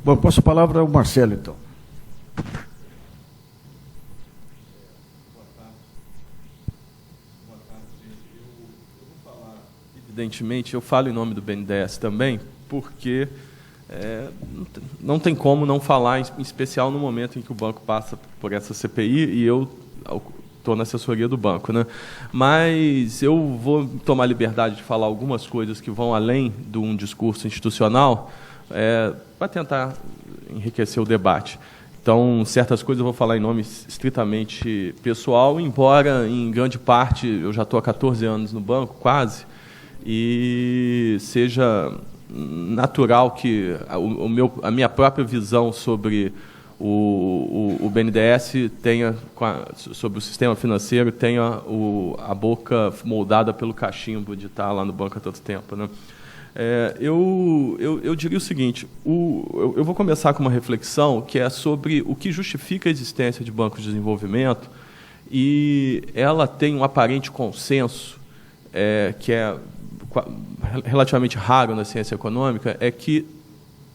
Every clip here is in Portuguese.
Bom, passo a palavra ao Marcelo, então. Evidentemente, eu falo em nome do BNDES também, porque não tem como não falar, em especial no momento em que o banco passa por essa CPI e eu estou na assessoria do banco, né? Mas eu vou tomar liberdade de falar algumas coisas que vão além de um discurso institucional para tentar enriquecer o debate. Então, certas coisas eu vou falar em nome estritamente pessoal, embora, em grande parte, eu já estou há 14 anos no banco, quase, e seja natural que a minha própria visão sobre o BNDES tenha, sobre o sistema financeiro, tenha a boca moldada pelo cachimbo de estar lá no banco há tanto tempo, né? Eu diria o seguinte, eu vou começar com uma reflexão que é sobre o que justifica a existência de bancos de desenvolvimento, e ela tem um aparente consenso que é relativamente raro na ciência econômica, é que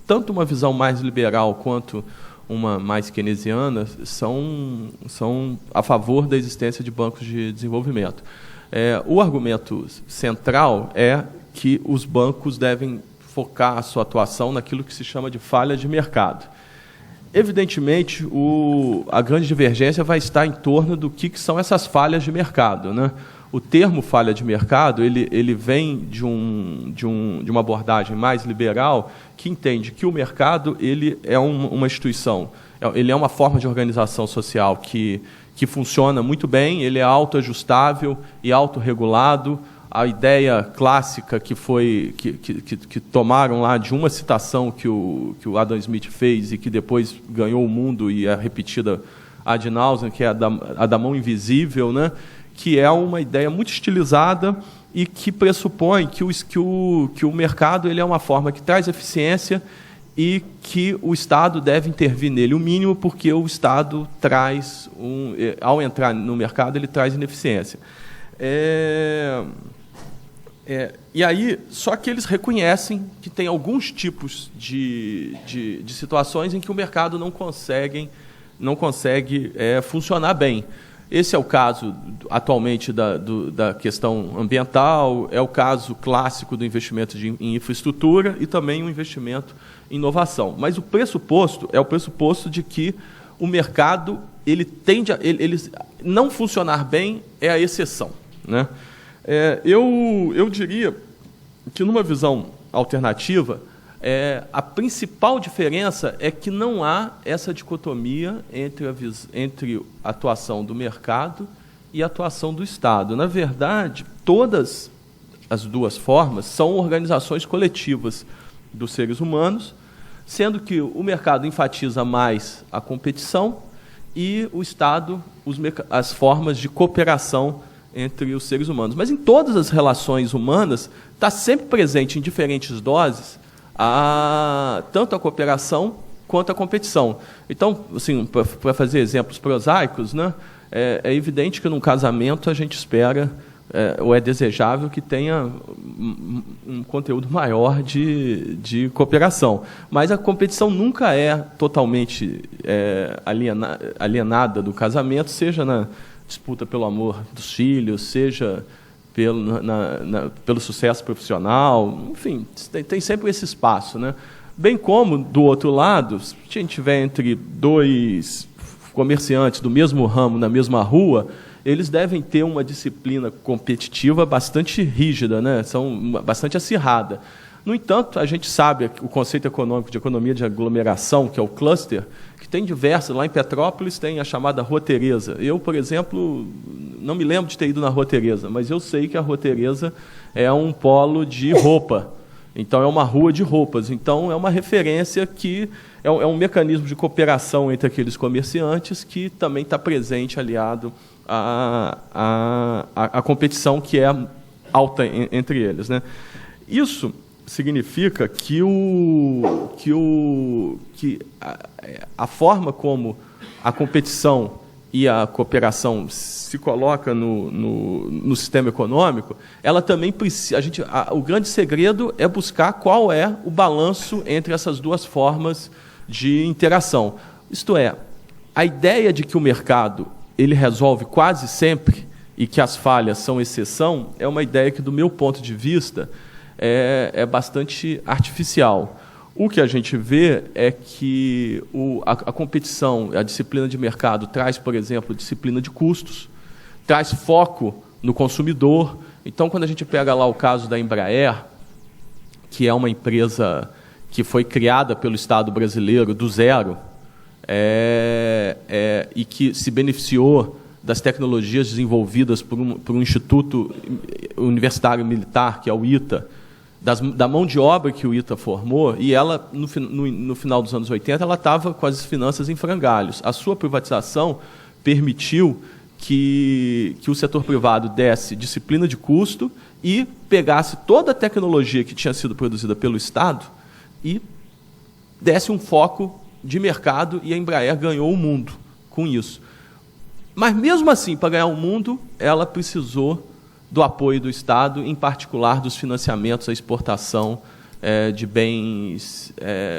tanto uma visão mais liberal quanto uma mais keynesiana são a favor da existência de bancos de desenvolvimento. O argumento central é que os bancos devem focar a sua atuação naquilo que se chama de falha de mercado. Evidentemente, a grande divergência vai estar em torno do que são essas falhas de mercado, né? O termo falha de mercado ele vem de uma abordagem mais liberal que entende que o mercado ele é uma instituição, ele é uma forma de organização social que funciona muito bem, ele é autoajustável e autorregulado. A ideia clássica que tomaram lá de uma citação que o Adam Smith fez e que depois ganhou o mundo e é repetida ad nauseam, que é a da mão invisível, né? Que é uma ideia muito estilizada e que pressupõe que o mercado ele é uma forma que traz eficiência e que o Estado deve intervir nele, o mínimo, porque o Estado traz, ao entrar no mercado, ele traz ineficiência. E aí, só que eles reconhecem que tem alguns tipos de situações em que o mercado não consegue funcionar bem. Esse é o caso, atualmente, da questão ambiental, é o caso clássico do investimento em infraestrutura e também o investimento em inovação. Mas o pressuposto é o pressuposto de que o mercado ele não funcionar bem é a exceção, né? Eu diria que, numa visão alternativa, a principal diferença é que não há essa dicotomia entre a atuação do mercado e a atuação do Estado. Na verdade, todas as duas formas são organizações coletivas dos seres humanos, sendo que o mercado enfatiza mais a competição e o Estado as formas de cooperação entre os seres humanos. Mas em todas as relações humanas está sempre presente, em diferentes doses, tanto a cooperação quanto a competição. Então, assim, para fazer exemplos prosaicos, né, é evidente que num casamento a gente espera, ou é desejável que tenha um conteúdo maior de cooperação. Mas a competição nunca é totalmente alienada do casamento, seja na disputa pelo amor dos filhos, seja pelo sucesso profissional, enfim, tem sempre esse espaço, né? Bem como, do outro lado, se a gente tiver entre dois comerciantes do mesmo ramo, na mesma rua, eles devem ter uma disciplina competitiva bastante rígida, né? Bastante acirrada. No entanto, a gente sabe o conceito econômico de economia de aglomeração, que é o cluster, que tem diversas. Lá em Petrópolis tem a chamada Rua Tereza. Eu, por exemplo, não me lembro de ter ido na Rua Tereza, mas eu sei que a Rua Tereza é um polo de roupa. Então, é uma rua de roupas. Então, é uma referência que é um mecanismo de cooperação entre aqueles comerciantes que também está presente, aliado à competição que é alta entre eles, né? Isso significa que a forma como a competição e a cooperação se coloca no sistema econômico, ela também precisa. O grande segredo é buscar qual é o balanço entre essas duas formas de interação. Isto é, a ideia de que o mercado ele resolve quase sempre e que as falhas são exceção é uma ideia que, do meu ponto de vista, é bastante artificial. O que a gente vê é que a competição, a disciplina de mercado traz, por exemplo, disciplina de custos, traz foco no consumidor. Então, quando a gente pega lá o caso da Embraer, que é uma empresa que foi criada pelo Estado brasileiro do zero, e que se beneficiou das tecnologias desenvolvidas por um instituto universitário militar, que é o ITA, da mão de obra que o ITA formou, e ela, no final dos anos 80, ela estava com as finanças em frangalhos. A sua privatização permitiu que o setor privado desse disciplina de custo e pegasse toda a tecnologia que tinha sido produzida pelo Estado e desse um foco de mercado, e a Embraer ganhou o mundo com isso. Mas, mesmo assim, para ganhar o mundo, ela precisou do apoio do Estado, em particular dos financiamentos à exportação de bens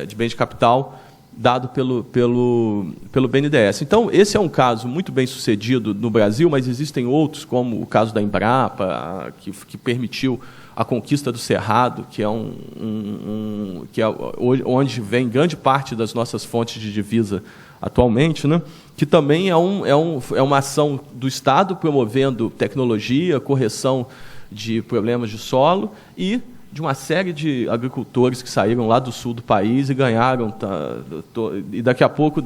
de capital, dado pelo BNDES. Então, esse é um caso muito bem sucedido no Brasil, mas existem outros, como o caso da Embrapa, que permitiu a conquista do Cerrado, que é onde vem grande parte das nossas fontes de divisa atualmente, né? Que também é uma ação do Estado promovendo tecnologia, correção de problemas de solo e de uma série de agricultores que saíram lá do sul do país e ganharam. E daqui a pouco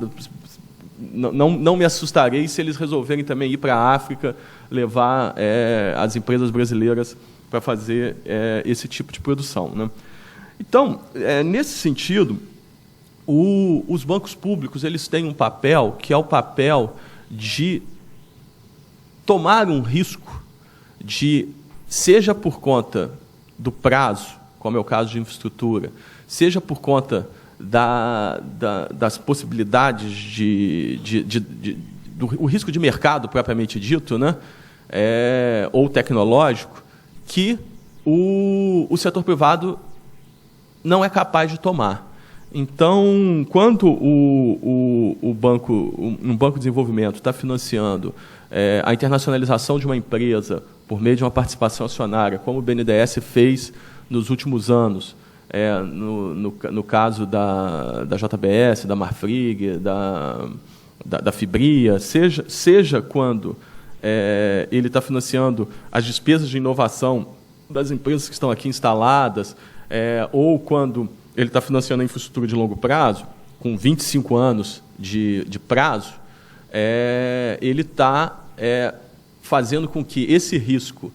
não me assustarei se eles resolverem também ir para a África, levar as empresas brasileiras para fazer esse tipo de produção, né? Então, nesse sentido, os bancos públicos eles têm um papel que é o papel de tomar um risco, seja por conta do prazo, como é o caso de infraestrutura, seja por conta das possibilidades do risco de mercado propriamente dito, né? Ou tecnológico, que o setor privado não é capaz de tomar. Então, quando um banco de desenvolvimento está financiando a internacionalização de uma empresa por meio de uma participação acionária, como o BNDES fez nos últimos anos, no caso da JBS, da Marfrig, da Fibria, seja quando ele está financiando as despesas de inovação das empresas que estão aqui instaladas, ou quando ele está financiando a infraestrutura de longo prazo, com 25 anos de prazo, ele está fazendo com que esse risco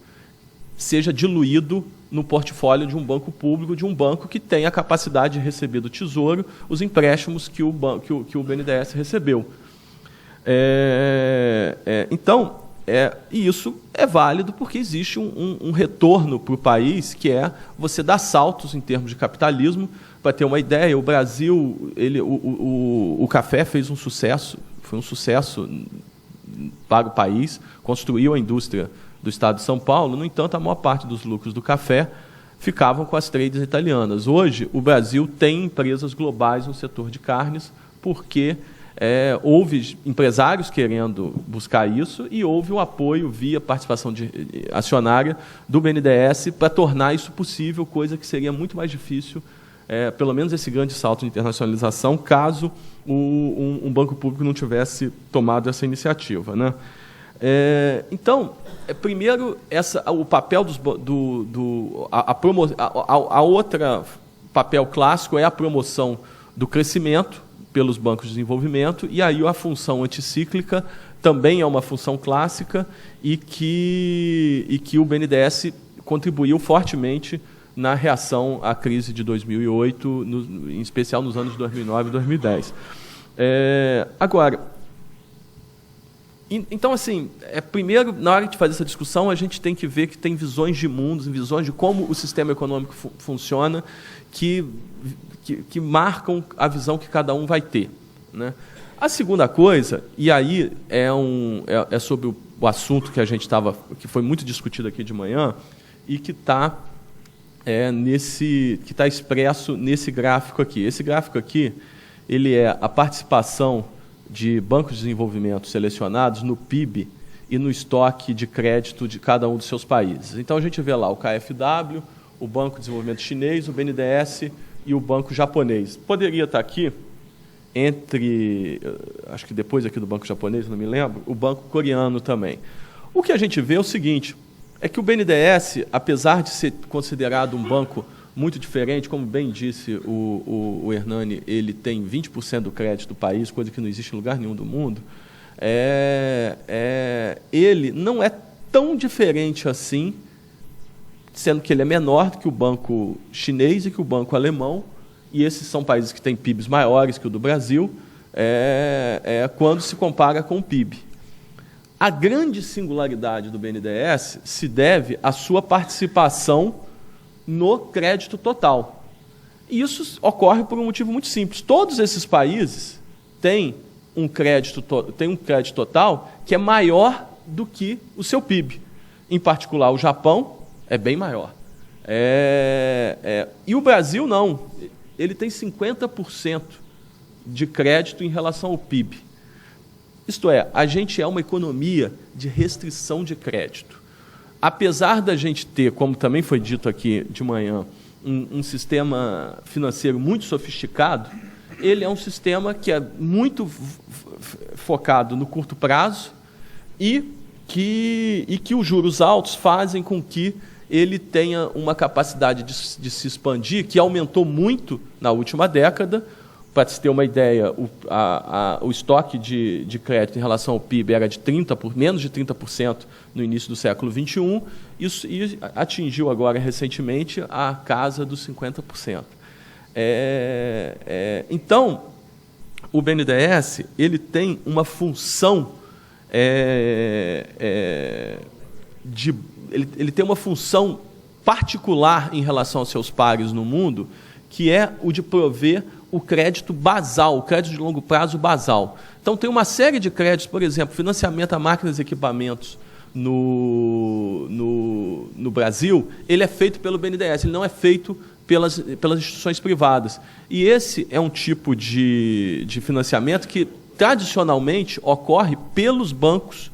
seja diluído no portfólio de um banco público, de um banco que tem a capacidade de receber do Tesouro os empréstimos que o BNDES recebeu. Então, e isso é válido porque existe um retorno para o país, que é você dar saltos em termos de capitalismo. Para ter uma ideia, o Brasil, o café fez um sucesso, foi um sucesso para o país, construiu a indústria do Estado de São Paulo. No entanto, a maior parte dos lucros do café ficavam com as traders italianas. Hoje, o Brasil tem empresas globais no setor de carnes, porque houve empresários querendo buscar isso e houve um apoio via participação acionária do BNDES para tornar isso possível, coisa que seria muito mais difícil, pelo menos esse grande salto de internacionalização, caso um banco público não tivesse tomado essa iniciativa, né? Então, primeiro, o papel a outra papel clássico é a promoção do crescimento pelos bancos de desenvolvimento, e aí a função anticíclica também é uma função clássica e que o BNDES contribuiu fortemente na reação à crise de 2008, em especial nos anos 2009 e 2010. Agora, então, assim, primeiro, na hora de fazer essa discussão, a gente tem que ver que tem visões de mundos, visões de como o sistema econômico funciona, que marcam a visão que cada um vai ter, né? A segunda coisa, e aí é sobre o assunto que foi muito discutido aqui de manhã e que está expresso nesse gráfico aqui. Esse gráfico aqui, ele é a participação de bancos de desenvolvimento selecionados no PIB e no estoque de crédito de cada um dos seus países. Então, a gente vê lá o KfW, o Banco de Desenvolvimento Chinês, o BNDES e o Banco Japonês. Poderia estar aqui, acho que depois aqui do Banco Japonês, não me lembro, o Banco Coreano também. O que a gente vê é o seguinte, é que o BNDES, apesar de ser considerado um banco muito diferente, como bem disse o Hernani, ele tem 20% do crédito do país, coisa que não existe em lugar nenhum do mundo, ele não é tão diferente assim, sendo que ele é menor do que o banco chinês e que o banco alemão, e esses são países que têm PIBs maiores que o do Brasil, quando se compara com o PIB. A grande singularidade do BNDES se deve à sua participação no crédito total. E isso ocorre por um motivo muito simples. Todos esses países têm um crédito total que é maior do que o seu PIB. Em particular, o Japão é bem maior. E o Brasil não. Ele tem 50% de crédito em relação ao PIB. Isto é, a gente é uma economia de restrição de crédito. Apesar da gente ter, como também foi dito aqui de manhã, um sistema financeiro muito sofisticado, ele é um sistema que é muito focado no curto prazo e que os juros altos fazem com que ele tenha uma capacidade de se expandir, que aumentou muito na última década. Para se ter uma ideia, o estoque de crédito em relação ao PIB era de menos de 30% no início do século XXI, e atingiu agora, recentemente, a casa dos 50%. Então, o BNDES ele tem uma função ele tem uma função particular em relação aos seus pares no mundo, que é o de prover o crédito basal, o crédito de longo prazo basal. Então, tem uma série de créditos, por exemplo, financiamento a máquinas e equipamentos no Brasil, ele é feito pelo BNDES, ele não é feito pelas instituições privadas. E esse é um tipo de financiamento que, tradicionalmente, ocorre pelos bancos,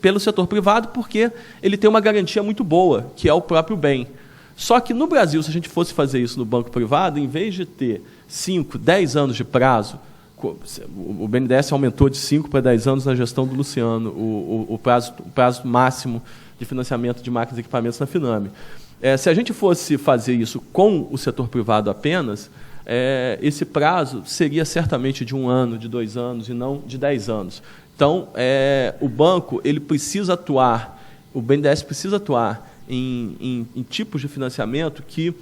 pelo setor privado, porque ele tem uma garantia muito boa, que é o próprio bem. Só que no Brasil, se a gente fosse fazer isso no banco privado, em vez de ter 5, 10 anos de prazo, o BNDES aumentou de 5 para 10 anos na gestão do Luciano, o prazo máximo de financiamento de máquinas e equipamentos na Finame. Se a gente fosse fazer isso com o setor privado apenas, esse prazo seria certamente de 1 ano, de 2 anos, e não de 10 anos. Então, o banco ele precisa atuar, o BNDES precisa atuar em tipos de financiamento que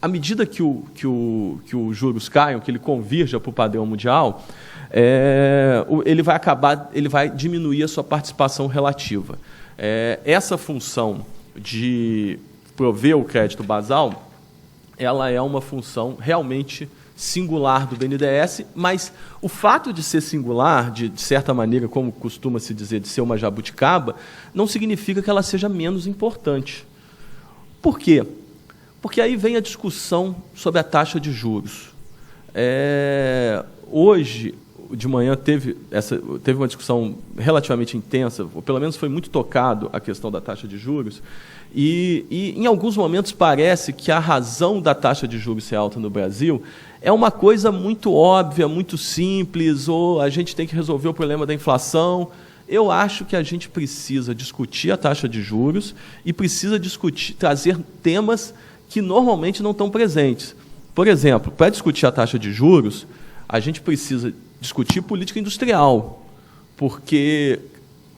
à medida que os juros caiam, que ele convirja para o padrão mundial, ele vai diminuir a sua participação relativa. Essa função de prover o crédito basal, ela é uma função realmente singular do BNDES, mas o fato de ser singular, de certa maneira, como costuma se dizer, de ser uma jabuticaba, não significa que ela seja menos importante. Por quê? Porque aí vem a discussão sobre a taxa de juros. Hoje, de manhã, teve uma discussão relativamente intensa, ou pelo menos foi muito tocado a questão da taxa de juros, e em alguns momentos parece que a razão da taxa de juros ser alta no Brasil é uma coisa muito óbvia, muito simples, ou a gente tem que resolver o problema da inflação. Eu acho que a gente precisa discutir a taxa de juros e precisa trazer temas que normalmente não estão presentes. Por exemplo, para discutir a taxa de juros, a gente precisa discutir política industrial, porque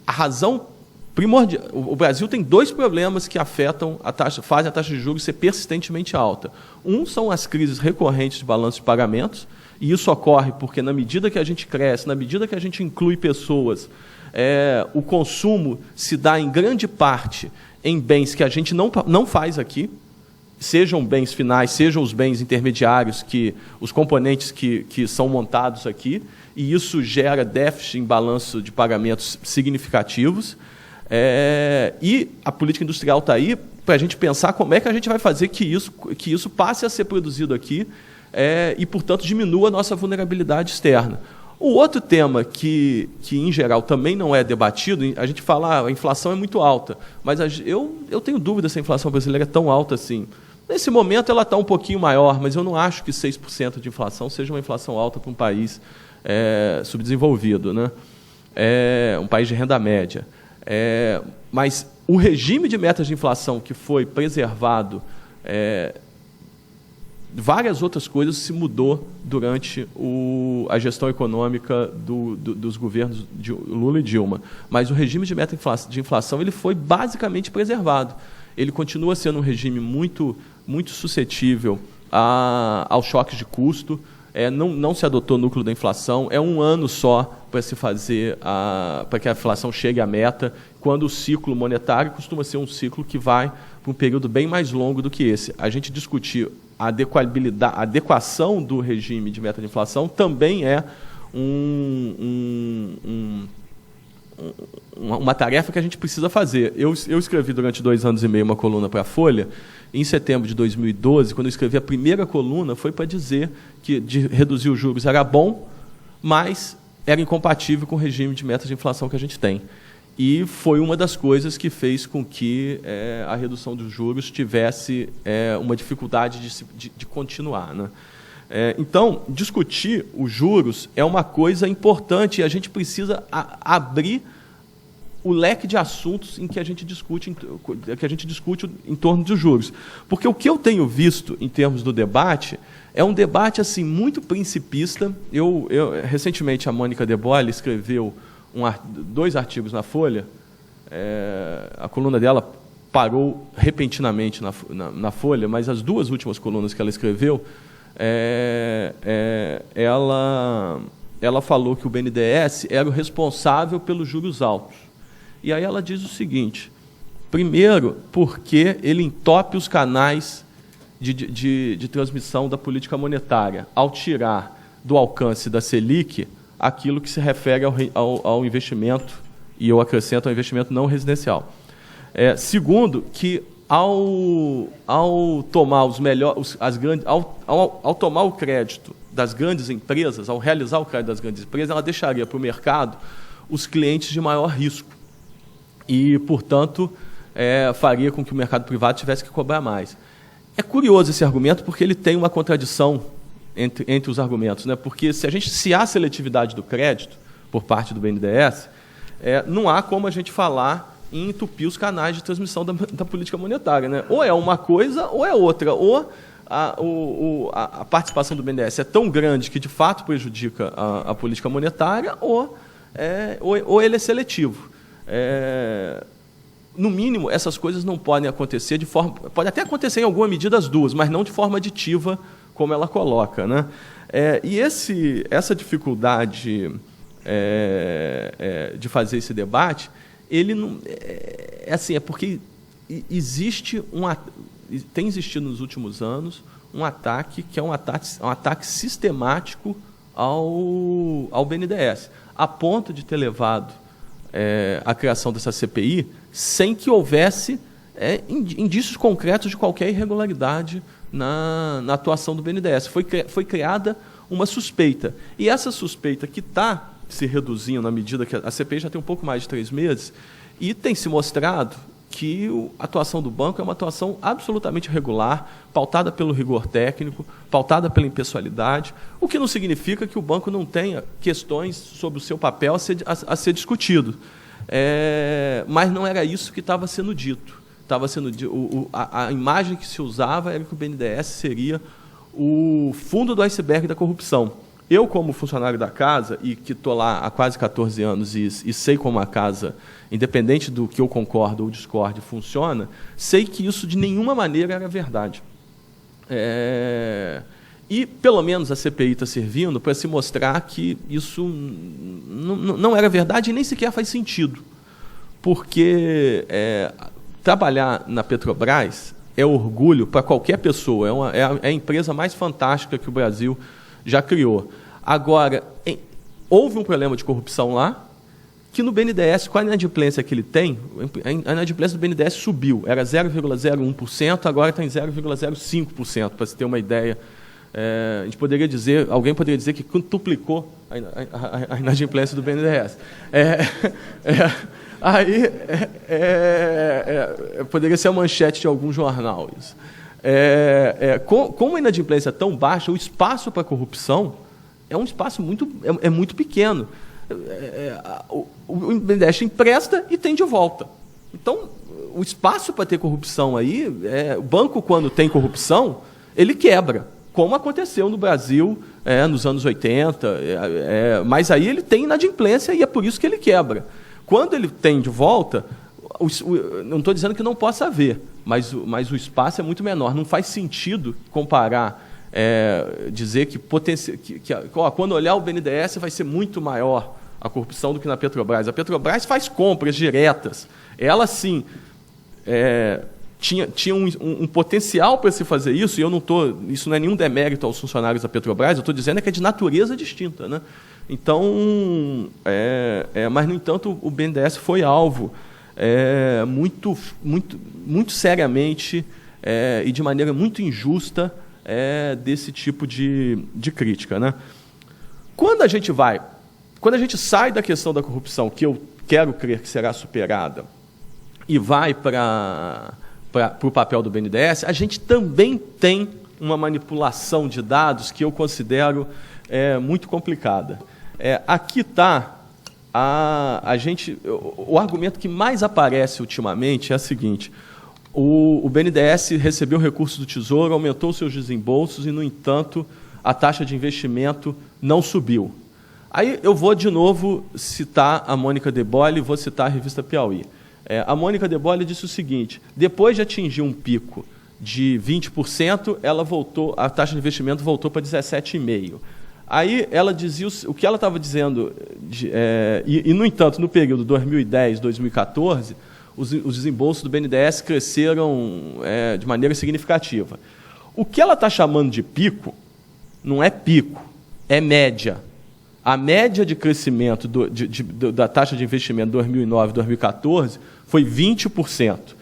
a razão primordial... O Brasil tem 2 problemas que afetam fazem a taxa de juros ser persistentemente alta. Um são as crises recorrentes de balanço de pagamentos, e isso ocorre porque, na medida que a gente cresce, na medida que a gente inclui pessoas, o consumo se dá em grande parte em bens que a gente não faz aqui, sejam bens finais, sejam os bens intermediários, os componentes que são montados aqui, e isso gera déficit em balanço de pagamentos significativos. E a política industrial está aí para a gente pensar como é que a gente vai fazer que isso passe a ser produzido aqui e, portanto, diminua a nossa vulnerabilidade externa. O outro tema que, em geral, também não é debatido, a gente fala a inflação é muito alta, mas eu tenho dúvida se a inflação brasileira é tão alta assim. Nesse momento, ela está um pouquinho maior, mas eu não acho que 6% de inflação seja uma inflação alta para um país subdesenvolvido, né? Um país de renda média. Mas o regime de metas de inflação que foi preservado, várias outras coisas se mudou durante a gestão econômica dos governos de Lula e Dilma. Mas o regime de meta de inflação ele foi basicamente preservado. Ele continua sendo um regime muito, muito suscetível aos choques de custo. Não se adotou o núcleo da inflação. É um ano só para se fazer para que a inflação chegue à meta, quando o ciclo monetário costuma ser um ciclo que vai para um período bem mais longo do que esse. A gente discutir a adequação do regime de meta de inflação também é uma tarefa que a gente precisa fazer. Eu escrevi durante 2 anos e meio uma coluna para a Folha. Em setembro de 2012, quando eu escrevi a primeira coluna, foi para dizer que de reduzir os juros era bom, mas era incompatível com o regime de meta de inflação que a gente tem. E foi uma das coisas que fez com que a redução dos juros tivesse uma dificuldade de continuar, né? Então, discutir os juros é uma coisa importante e a gente precisa abrir o leque de assuntos em que a gente discute em torno dos juros. Porque o que eu tenho visto em termos do debate é um debate assim, muito principista. Recentemente, a Mônica De Bolle escreveu 2 artigos na Folha. A coluna dela parou repentinamente na Folha, mas as 2 últimas colunas que ela escreveu, ela falou que o BNDES era o responsável pelos juros altos. E aí ela diz o seguinte: primeiro, porque ele entope os canais de transmissão da política monetária, ao tirar do alcance da Selic aquilo que se refere ao investimento, e eu acrescento ao investimento não residencial. Segundo, que ao tomar ao tomar o crédito das grandes empresas, ao realizar o crédito das grandes empresas, ela deixaria para o mercado os clientes de maior risco e, portanto, faria com que o mercado privado tivesse que cobrar mais. É curioso esse argumento porque ele tem uma contradição entre os argumentos, né? Porque se há seletividade do crédito por parte do BNDES, não há como a gente falar em entupir os canais de transmissão da política monetária, né? Ou é uma coisa ou é outra. Ou a participação do BNDES é tão grande que, de fato, prejudica a política monetária, ou ele é seletivo. No mínimo, essas coisas não podem acontecer de forma... Pode até acontecer em alguma medida as duas, mas não de forma aditiva, como ela coloca, né? E essa dificuldade de fazer esse debate, ele não... porque tem existido nos últimos anos um ataque que é um ataque sistemático ao BNDES, a ponto de ter levado a criação dessa CPI sem que houvesse indícios concretos de qualquer irregularidade na atuação do BNDES. Foi criada uma suspeita. E essa suspeita que está se reduzindo na medida que a CPI já tem um pouco mais de 3 meses, e tem se mostrado que a atuação do banco é uma atuação absolutamente regular, pautada pelo rigor técnico, pautada pela impessoalidade, o que não significa que o banco não tenha questões sobre o seu papel a ser discutido. Mas não era isso que estava sendo dito. A imagem que se usava era que o BNDES seria o fundo do iceberg da corrupção. Eu, como funcionário da casa, e que estou lá há quase 14 anos e sei como a casa, independente do que eu concordo ou discorde, funciona, sei que isso de nenhuma maneira era verdade. E, pelo menos, a CPI está servindo para se mostrar que isso não era verdade e nem sequer faz sentido. Porque trabalhar na Petrobras é orgulho para qualquer pessoa, é a empresa mais fantástica que o Brasil já criou. Agora, houve um problema de corrupção lá, que no BNDES, com a inadimplência que ele tem, a inadimplência do BNDES subiu, era 0,01%, agora está em 0,05%, para se ter uma ideia a gente poderia dizer, alguém poderia dizer que quintuplicou a inadimplência do BNDES. Poderia ser a manchete de algum jornal isso. Com uma inadimplência tão baixa, o espaço para corrupção é um espaço muito pequeno. O BNDES empresta e tem de volta. Então, o espaço para ter corrupção aí, o banco, quando tem corrupção, ele quebra, como aconteceu no Brasil nos anos 80, mas aí ele tem inadimplência e é por isso que ele quebra. Quando ele tem de volta, não estou dizendo que não possa haver, mas o espaço é muito menor. Não faz sentido comparar, dizer que quando olhar o BNDES vai ser muito maior a corrupção do que na Petrobras. A Petrobras faz compras diretas. Ela, sim, tinha um potencial para se fazer isso, e isso não é nenhum demérito aos funcionários da Petrobras, eu estou dizendo que é de natureza distinta, né? Então, mas, no entanto, o BNDES foi alvo muito seriamente e de maneira muito injusta desse tipo de crítica, né? Quando a gente sai da questão da corrupção, que eu quero crer que será superada, e vai para o papel do BNDES, a gente também tem uma manipulação de dados que eu considero muito complicada. Aqui está o argumento que mais aparece ultimamente é o seguinte: o BNDES recebeu recursos do Tesouro, aumentou seus desembolsos e, no entanto, a taxa de investimento não subiu. Aí eu vou, de novo, citar a Mônica De Bolle e vou citar a revista Piauí. A Mônica De Bolle disse o seguinte: depois de atingir um pico de 20%, a taxa de investimento voltou para 17,5%. Aí ela dizia o que ela estava dizendo, no entanto, no período 2010, 2014, os desembolsos do BNDES cresceram de maneira significativa. O que ela está chamando de pico não é pico, é média. A média de crescimento da taxa de investimento 2009 e 2014 foi 20%.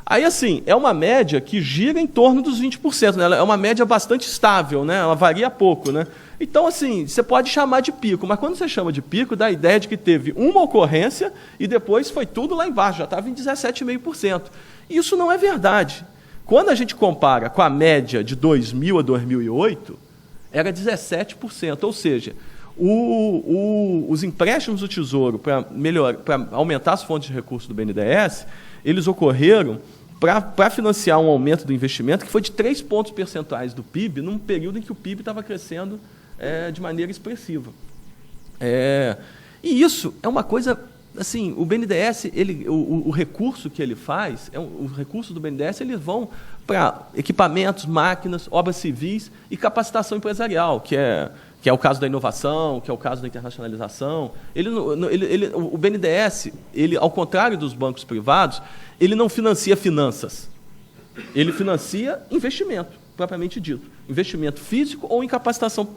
Aí, assim, é uma média que gira em torno dos 20%. Né? Ela é uma média bastante estável, né? Ela varia pouco. Né? Então, assim, você pode chamar de pico, mas quando você chama de pico, dá a ideia de que teve uma ocorrência e depois foi tudo lá embaixo, já estava em 17,5%. Isso não é verdade. Quando a gente compara com a média de 2000 a 2008, era 17%, ou seja, os empréstimos do Tesouro para aumentar as fontes de recursos do BNDES, eles ocorreram para financiar um aumento do investimento que foi de 3 pontos percentuais do PIB, num período em que o PIB estava crescendo de maneira expressiva. E isso é uma coisa, assim, o BNDES, o recurso que ele faz, os recursos do BNDES, eles vão para equipamentos, máquinas, obras civis e capacitação empresarial, que é o caso da inovação, que é o caso da internacionalização. O BNDES, ao contrário dos bancos privados, ele não financia finanças. Ele financia investimento, propriamente dito. Investimento físico ou em capacitação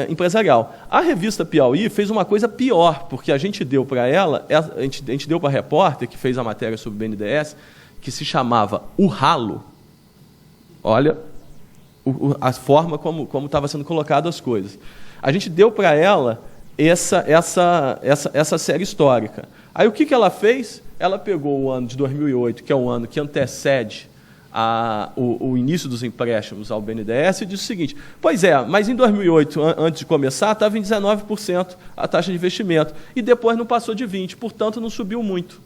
empresarial. A revista Piauí fez uma coisa pior, porque a gente deu para ela, a gente deu para a repórter que fez a matéria sobre o BNDES, que se chamava O Ralo. Olha a forma como estava sendo colocado as coisas. A gente deu para ela essa série histórica. Aí o que ela fez? Ela pegou o ano de 2008, que é o ano que antecede o início dos empréstimos ao BNDES, e disse o seguinte: pois mas em 2008, antes de começar, estava em 19% a taxa de investimento, e depois não passou de 20%, portanto não subiu muito.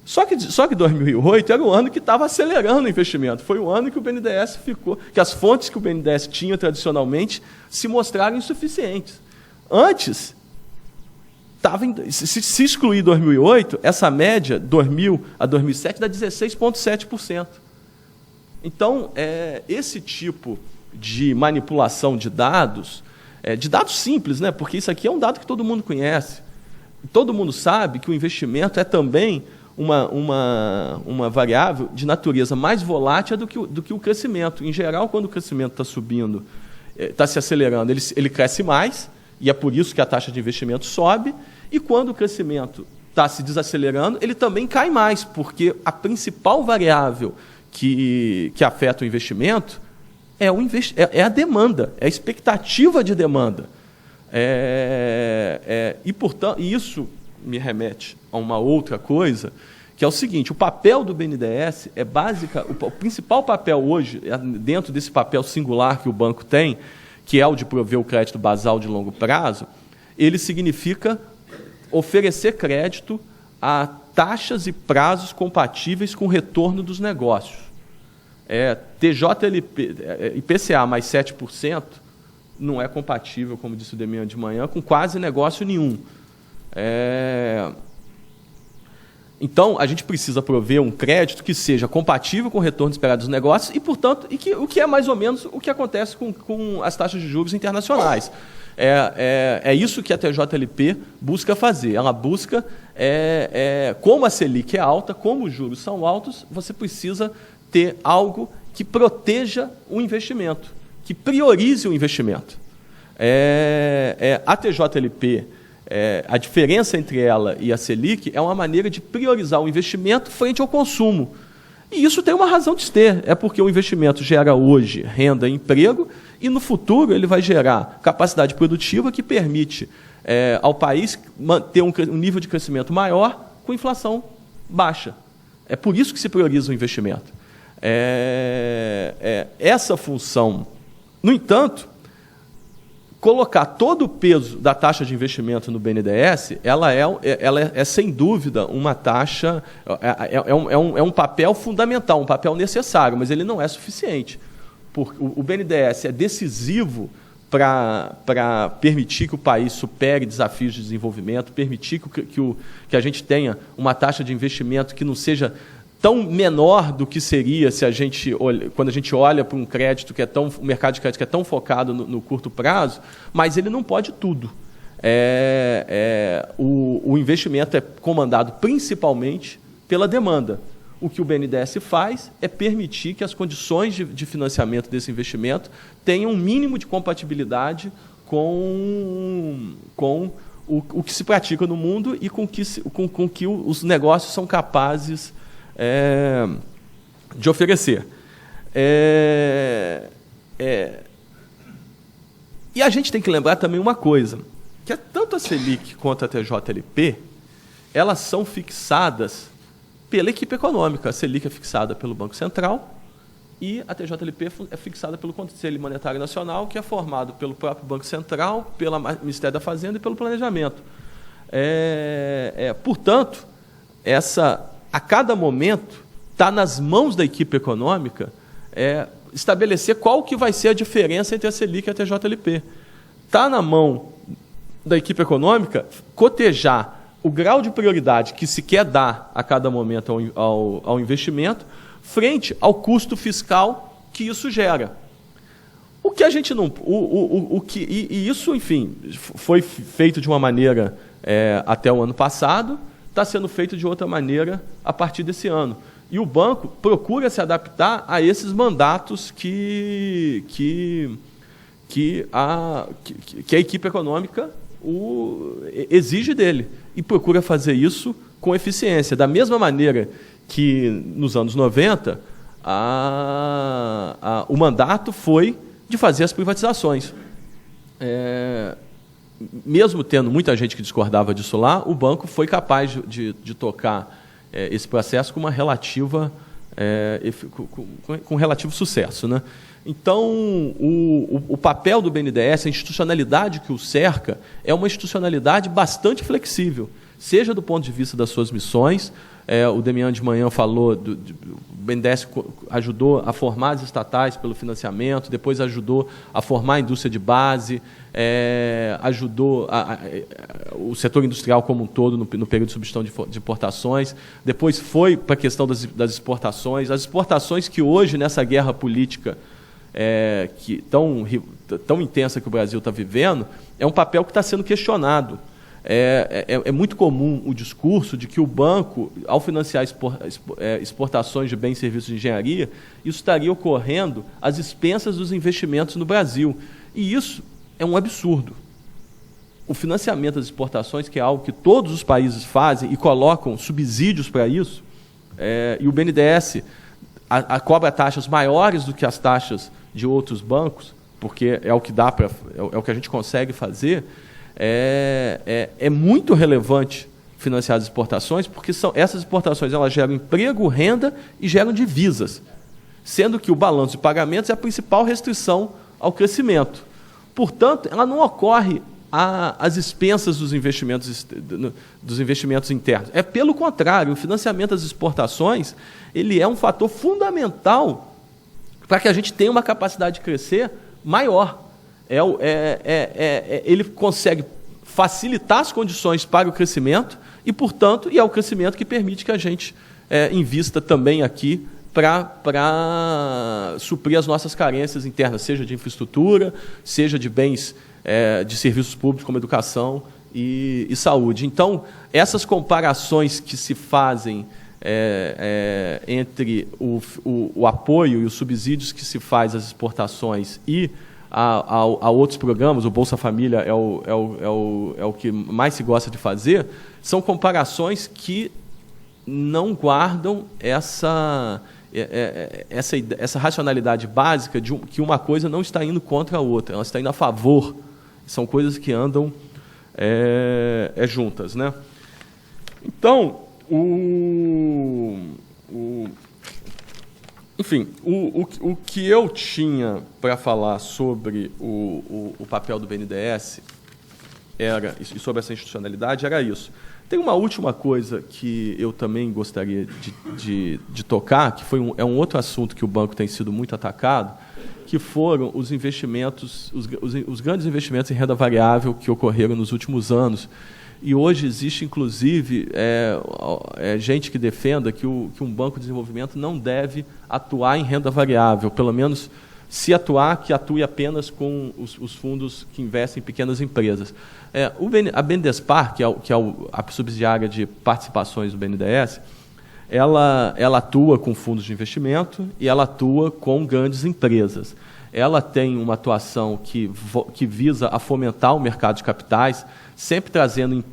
Só que 2008 era o ano que estava acelerando o investimento. Foi o ano que o BNDES que as fontes que o BNDES tinha tradicionalmente se mostraram insuficientes. Antes, se excluir 2008, essa média, 2000 a 2007, dá 16,7%. Então, esse tipo de manipulação de dados simples, né? Porque isso aqui é um dado que todo mundo conhece. Todo mundo sabe que o investimento é também uma variável de natureza mais volátil do que o crescimento. Em geral, quando o crescimento está subindo, está se acelerando, ele cresce mais, e é por isso que a taxa de investimento sobe, e quando o crescimento está se desacelerando, ele também cai mais, porque a principal variável que afeta o investimento é a demanda, é a expectativa de demanda. Portanto, isso me remete a uma outra coisa, que é o seguinte: o papel do BNDES o principal papel hoje, dentro desse papel singular que o banco tem, que é o de prover o crédito basal de longo prazo, ele significa oferecer crédito a taxas e prazos compatíveis com o retorno dos negócios. TJLP, IPCA mais 7% não é compatível, como disse o Demian de manhã, com quase negócio nenhum. Então, a gente precisa prover um crédito que seja compatível com o retorno esperado dos negócios e, portanto, o que é mais ou menos o que acontece com as taxas de juros internacionais. É isso que a TJLP busca fazer. Ela busca, como a Selic é alta, como os juros são altos, você precisa ter algo que proteja o investimento, que priorize o investimento. A TJLP, a diferença entre ela e a Selic é uma maneira de priorizar o investimento frente ao consumo. E isso tem uma razão de ser, porque o investimento gera hoje renda e emprego, e no futuro ele vai gerar capacidade produtiva que permite ao país manter um nível de crescimento maior com inflação baixa. É por isso que se prioriza o investimento. Essa função. No entanto, colocar todo o peso da taxa de investimento no BNDES, ela é sem dúvida uma taxa, um papel fundamental, um papel necessário, mas ele não é suficiente. O BNDES é decisivo para permitir que o país supere desafios de desenvolvimento, permitir que a gente tenha uma taxa de investimento que não seja tão menor do que seria quando a gente olha para um crédito o mercado de crédito que é tão focado no curto prazo, mas ele não pode tudo. O investimento é comandado principalmente pela demanda. O que o BNDES faz é permitir que as condições de financiamento desse investimento tenham um mínimo de compatibilidade com o que se pratica no mundo e com que os negócios são capazes de oferecer. E a gente tem que lembrar também uma coisa, que tanto a Selic quanto a TJLP, elas são fixadas pela equipe econômica. A Selic é fixada pelo Banco Central e a TJLP é fixada pelo Conselho Monetário Nacional, que é formado pelo próprio Banco Central, pelo Ministério da Fazenda e pelo Planejamento. Portanto, a cada momento, está nas mãos da equipe econômica estabelecer qual que vai ser a diferença entre a Selic e a TJLP. Está na mão da equipe econômica cotejar o grau de prioridade que se quer dar a cada momento ao investimento frente ao custo fiscal que isso gera. O que a gente não... E isso, enfim, foi feito de uma maneira até o ano passado, está sendo feito de outra maneira a partir desse ano. E o banco procura se adaptar a esses mandatos que a equipe econômica exige dele. E procura fazer isso com eficiência. Da mesma maneira que, nos anos 90, o mandato foi de fazer as privatizações. Mesmo tendo muita gente que discordava disso lá, o banco foi capaz de tocar esse processo com uma relativa, com relativo sucesso, né? Então, o papel do BNDES, a institucionalidade que o cerca, é uma institucionalidade bastante flexível, seja do ponto de vista das suas missões. O Demian de manhã falou, o BNDES ajudou a formar as estatais pelo financiamento, depois ajudou a formar a indústria de base, ajudou o setor industrial como um todo no período de substituição de importações, depois foi para a questão das exportações. As exportações que hoje, nessa guerra política tão intensa que o Brasil está vivendo, é um papel que está sendo questionado. É muito comum o discurso de que o banco, ao financiar exportações de bens e serviços de engenharia, isso estaria ocorrendo às expensas dos investimentos no Brasil. E isso é um absurdo. O financiamento das exportações, que é algo que todos os países fazem e colocam subsídios para isso, e o BNDES cobra taxas maiores do que as taxas de outros bancos, porque é o que dá para, é o que a gente consegue fazer, é muito relevante financiar as exportações, porque essas exportações elas geram emprego, renda e geram divisas, sendo que o balanço de pagamentos é a principal restrição ao crescimento. Portanto, ela não ocorre às expensas dos investimentos internos. É pelo contrário, o financiamento das exportações ele é um fator fundamental para que a gente tenha uma capacidade de crescer maior. Ele consegue facilitar as condições para o crescimento e, portanto, é o crescimento que permite que a gente invista também aqui para suprir as nossas carências internas, seja de infraestrutura, seja de bens, de serviços públicos como educação e saúde. Então, essas comparações que se fazem entre o apoio e os subsídios que se faz às exportações e a outros programas, o Bolsa Família é o que mais se gosta de fazer, são comparações que não guardam essa racionalidade básica de que uma coisa não está indo contra a outra, ela está indo a favor. São coisas que andam juntas, né? Então, enfim, o que eu tinha para falar sobre o papel do BNDES e sobre essa institucionalidade era isso. Tem uma última coisa que eu também gostaria de tocar, que é um outro assunto que o banco tem sido muito atacado, que foram os investimentos, os grandes investimentos em renda variável que ocorreram nos últimos anos. E hoje existe, inclusive, gente que defenda que um banco de desenvolvimento não deve atuar em renda variável, pelo menos, se atuar, que atue apenas com os fundos que investem em pequenas empresas. A BNDESPAR, que é a subsidiária de participações do BNDES, ela atua com fundos de investimento e ela atua com grandes empresas. Ela tem uma atuação que visa a fomentar o mercado de capitais, sempre trazendo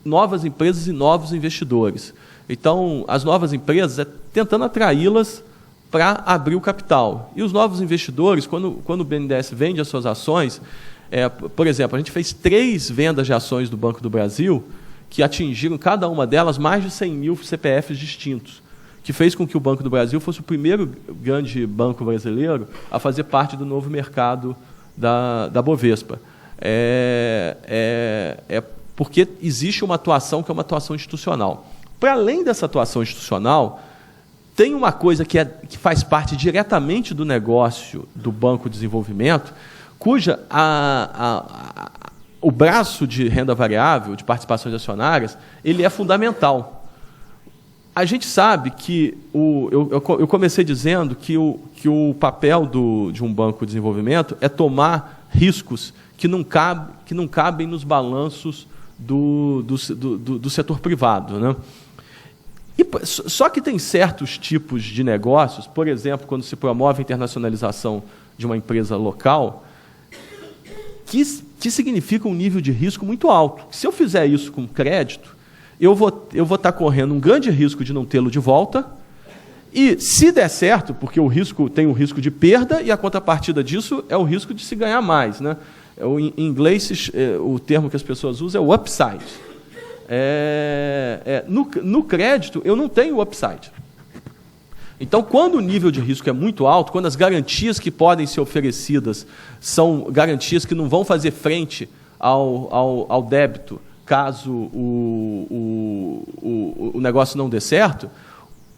novas empresas e novos investidores. Então, as novas empresas tentando atraí-las para abrir o capital. E os novos investidores, quando o BNDES vende as suas ações, por exemplo, a gente fez 3 vendas de ações do Banco do Brasil que atingiram, cada uma delas, mais de 100 mil CPFs distintos, que fez com que o Banco do Brasil fosse o primeiro grande banco brasileiro a fazer parte do novo mercado da Bovespa. Porque existe uma atuação que é uma atuação institucional. Para além dessa atuação institucional, tem uma coisa que faz parte diretamente do negócio do Banco de Desenvolvimento, cuja o braço de renda variável, de participações acionárias, ele é fundamental. A gente sabe que, eu comecei dizendo que o papel de um banco de desenvolvimento é tomar riscos que não cabem nos balanços do setor privado, né? Só que tem certos tipos de negócios, por exemplo, quando se promove a internacionalização de uma empresa local, que significa um nível de risco muito alto. Se eu fizer isso com crédito, eu vou estar correndo um grande risco de não tê-lo de volta, e se der certo, porque tem o risco de perda, e a contrapartida disso é o risco de se ganhar mais, né? Em inglês, o termo que as pessoas usam é o upside. No crédito, eu não tenho upside. Então, quando o nível de risco é muito alto, quando as garantias que podem ser oferecidas são garantias que não vão fazer frente ao débito, caso o negócio não dê certo,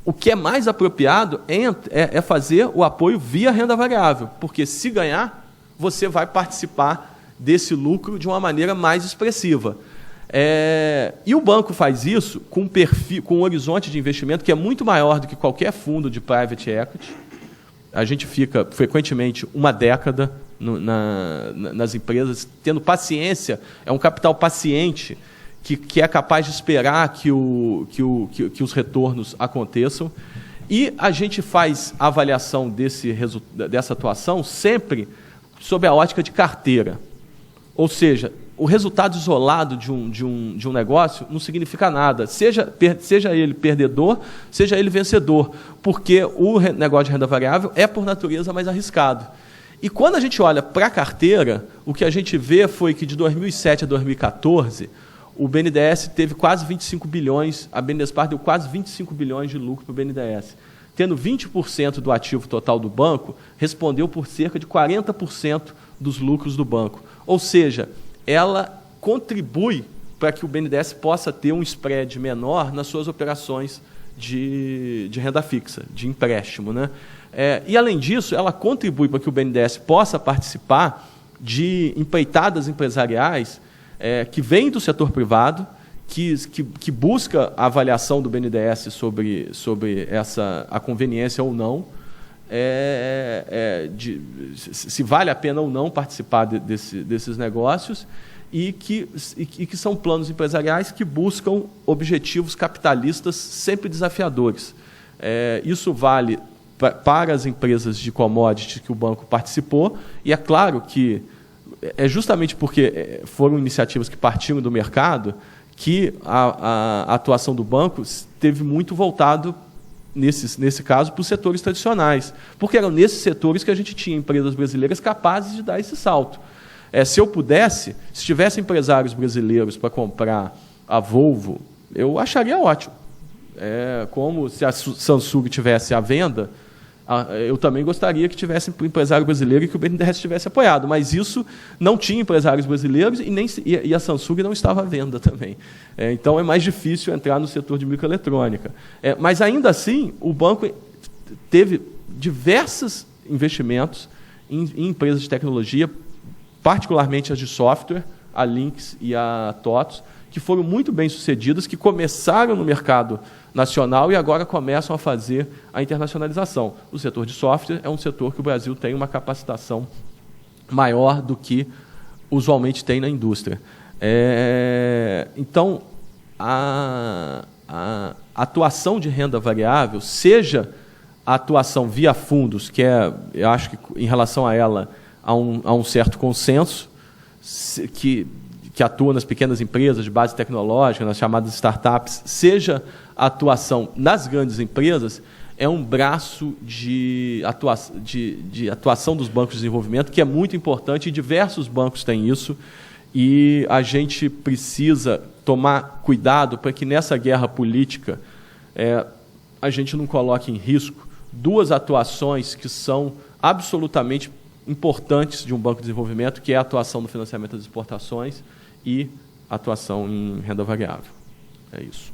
o que é mais apropriado é fazer o apoio via renda variável, porque se ganhar, você vai participar desse lucro de uma maneira mais expressiva. E o banco faz isso com um horizonte de investimento que é muito maior do que qualquer fundo de private equity. A gente fica, frequentemente, uma década nas empresas, tendo paciência, é um capital paciente que é capaz de esperar que os retornos aconteçam. E a gente faz a avaliação dessa atuação sempre sob a ótica de carteira. Ou seja, o resultado isolado de um negócio não significa nada, seja ele perdedor, seja ele vencedor, porque o negócio de renda variável é, por natureza, mais arriscado. E quando a gente olha para a carteira, o que a gente vê foi que de 2007 a 2014, o BNDES teve quase 25 bilhões, a BNDESPar deu quase 25 bilhões de lucro para o BNDES. Tendo 20% do ativo total do banco, respondeu por cerca de 40% dos lucros do banco. Ou seja, ela contribui para que o BNDES possa ter um spread menor nas suas operações de renda fixa, de empréstimo, né? E, além disso, ela contribui para que o BNDES possa participar de empreitadas empresariais que vêm do setor privado, que busca a avaliação do BNDES sobre a conveniência ou não, se vale a pena ou não participar desses negócios, e que são planos empresariais que buscam objetivos capitalistas sempre desafiadores. Isso vale para as empresas de commodities que o banco participou, e é claro que é justamente porque foram iniciativas que partiram do mercado que a atuação do banco esteve muito voltado, nesse caso, para os setores tradicionais, porque eram nesses setores que a gente tinha empresas brasileiras capazes de dar esse salto. Se eu pudesse, se tivesse empresários brasileiros para comprar a Volvo, eu acharia ótimo. Como se a Samsung tivesse à venda, eu também gostaria que tivesse um empresário brasileiro e que o BNDES tivesse apoiado, mas isso não tinha empresários brasileiros e a Samsung não estava à venda também. Então, é mais difícil entrar no setor de microeletrônica. Mas, ainda assim, o banco teve diversos investimentos em empresas de tecnologia, particularmente as de software, a Lynx e a TOTOS, que foram muito bem sucedidas, que começaram no mercado nacional e agora começam a fazer a internacionalização. O setor de software é um setor que o Brasil tem uma capacitação maior do que usualmente tem na indústria. Então, a atuação de renda variável, seja a atuação via fundos, que eu acho que em relação a ela há um certo consenso, que atua nas pequenas empresas de base tecnológica, nas chamadas startups, seja a atuação nas grandes empresas, é um braço de atuação dos bancos de desenvolvimento que é muito importante, e diversos bancos têm isso, e a gente precisa tomar cuidado para que nessa guerra política a gente não coloque em risco duas atuações que são absolutamente importantes de um banco de desenvolvimento, que é a atuação no financiamento das exportações e a atuação em renda variável. É isso.